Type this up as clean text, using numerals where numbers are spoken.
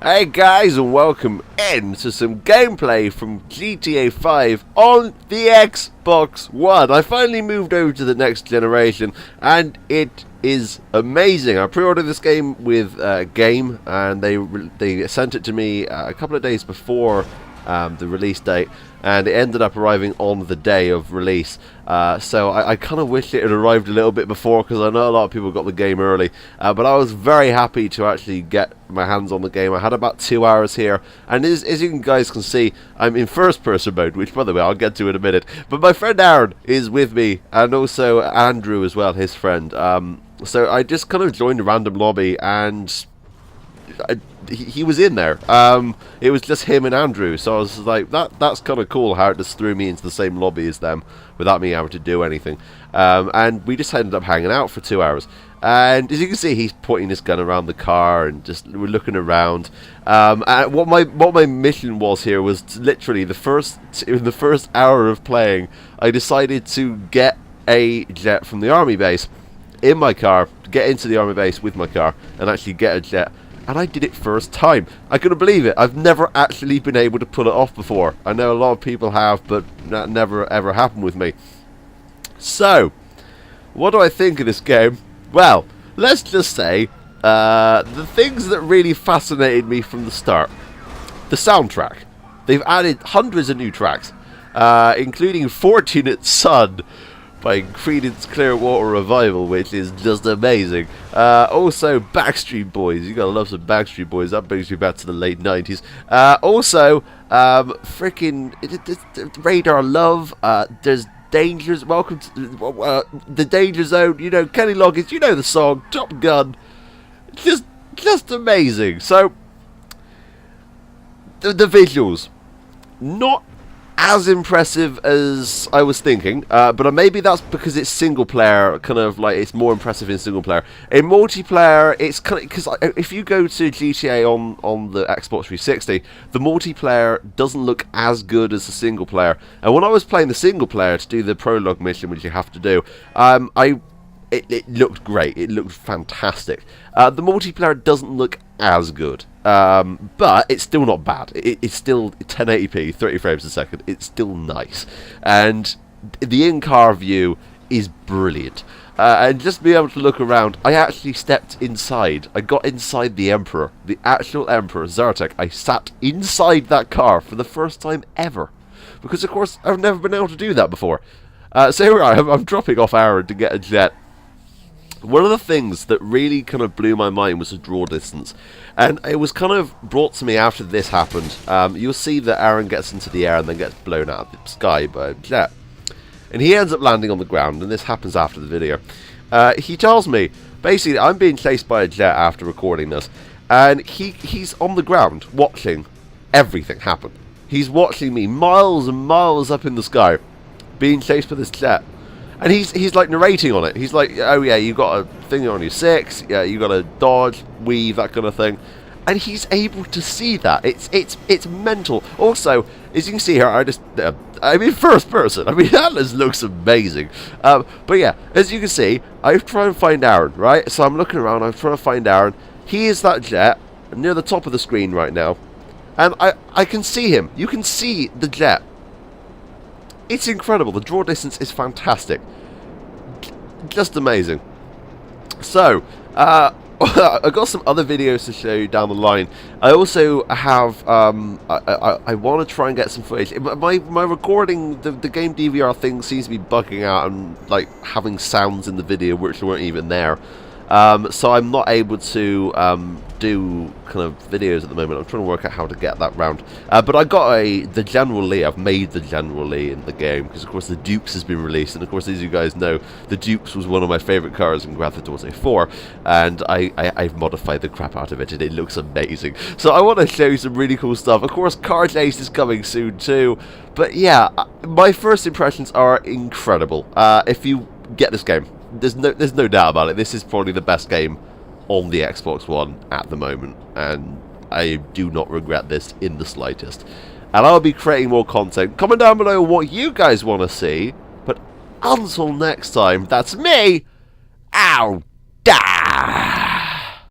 Hey guys, and welcome in to some gameplay from GTA 5 on the Xbox One. I finally moved over to the next generation and it is amazing. I pre-ordered this game with Game and they sent it to me a couple of days before the release date, and it ended up arriving on the day of release. So I kind of wish it had arrived a little bit before, because I know a lot of people got the game early, but I was very happy to actually get my hands on the game. I had about 2 hours here, and as you guys can see, I'm in first person mode, which by the way I'll get to in a minute. But my friend Aaron is with me, and also Andrew as well, his friend. So I just kind of joined a random lobby, and he was in there. It was just him and Andrew, so I was like, that's kind of cool how it just threw me into the same lobby as them without me having to do anything. And we just ended up hanging out for 2 hours. And as you can see, he's pointing his gun around the car, and just we're looking around. And what my mission was here was literally in the first hour of playing, I decided to get a jet from the army base in my car, get into the army base with my car, and actually get a jet. And I did it first time. I couldn't believe it. I've never actually been able to pull it off before. I know a lot of people have, but that never ever happened with me. So, what do I think of this game? Well, let's just say, the things that really fascinated me from the start. The soundtrack. They've added hundreds of new tracks, including Fortunate Son by Creedence Clearwater Revival, which is just amazing. Also, Backstreet Boys. You gotta love some Backstreet Boys. That brings me back to the late 90s. Also, freaking Radar Love. There's Dangers. Welcome to the Danger Zone. You know, Kenny Loggins. You know the song. Top Gun. Just amazing. So, the visuals. Not as impressive as I was thinking, but maybe that's because it's single player, kind of like it's more impressive in single player. In multiplayer, it's kind of, because if you go to GTA on the Xbox 360, the multiplayer doesn't look as good as the single player. And when I was playing the single player to do the prologue mission, which you have to do, it looked great. It looked fantastic. The multiplayer doesn't look as good, but it's still not bad. It's still 1080p, 30 frames a second. It's still nice, and the in-car view is brilliant. And just be able to look around, I actually stepped inside. I got inside the Emperor, the actual Emperor, Zartek. I sat inside that car for the first time ever, because of course I've never been able to do that before. So here I'm dropping off Aaron to get a jet. One of the things that really kind of blew my mind was the draw distance, and it was kind of brought to me after this happened. You'll see that Aaron gets into the air and then gets blown out of the sky by a jet, and he ends up landing on the ground, and this happens after the video. He tells me, basically, I'm being chased by a jet after recording this, and he's on the ground watching everything happen. He's watching me miles and miles up in the sky, being chased by this jet. And he's like narrating on it. He's like, oh yeah, you got a thing on your 6, yeah, you got to dodge, weave, that kind of thing. And he's able to see that. It's mental. Also, as you can see here, I'm in first person. I mean, that looks amazing. But yeah, as you can see, I try and find Aaron, right? So I'm looking around, I'm trying to find Aaron. He is that jet near the top of the screen right now, and I can see him. You can see the jet. It's incredible. The draw distance is fantastic. Just amazing. So, I've got some other videos to show you down the line. I also have, I want to try and get some footage. My recording, the game DVR thing seems to be bugging out and like having sounds in the video which weren't even there. So I'm not able to do kind of videos at the moment. I'm trying to work out how to get that round. But I got the General Lee. I've made the General Lee in the game, because of course the Dukes has been released, and of course, as you guys know, the Dukes was one of my favourite cars in Grand Theft Auto 4, and I've modified the crap out of it, and it looks amazing. So I want to show you some really cool stuff. Of course, Car Chase is coming soon too. But yeah, my first impressions are incredible. If you get this game, there's no doubt about it. This is probably the best game on the Xbox One at the moment, and I do not regret this in the slightest. And I'll be creating more content. Comment down below what you guys want to see. But until next time, that's me. Ow, da.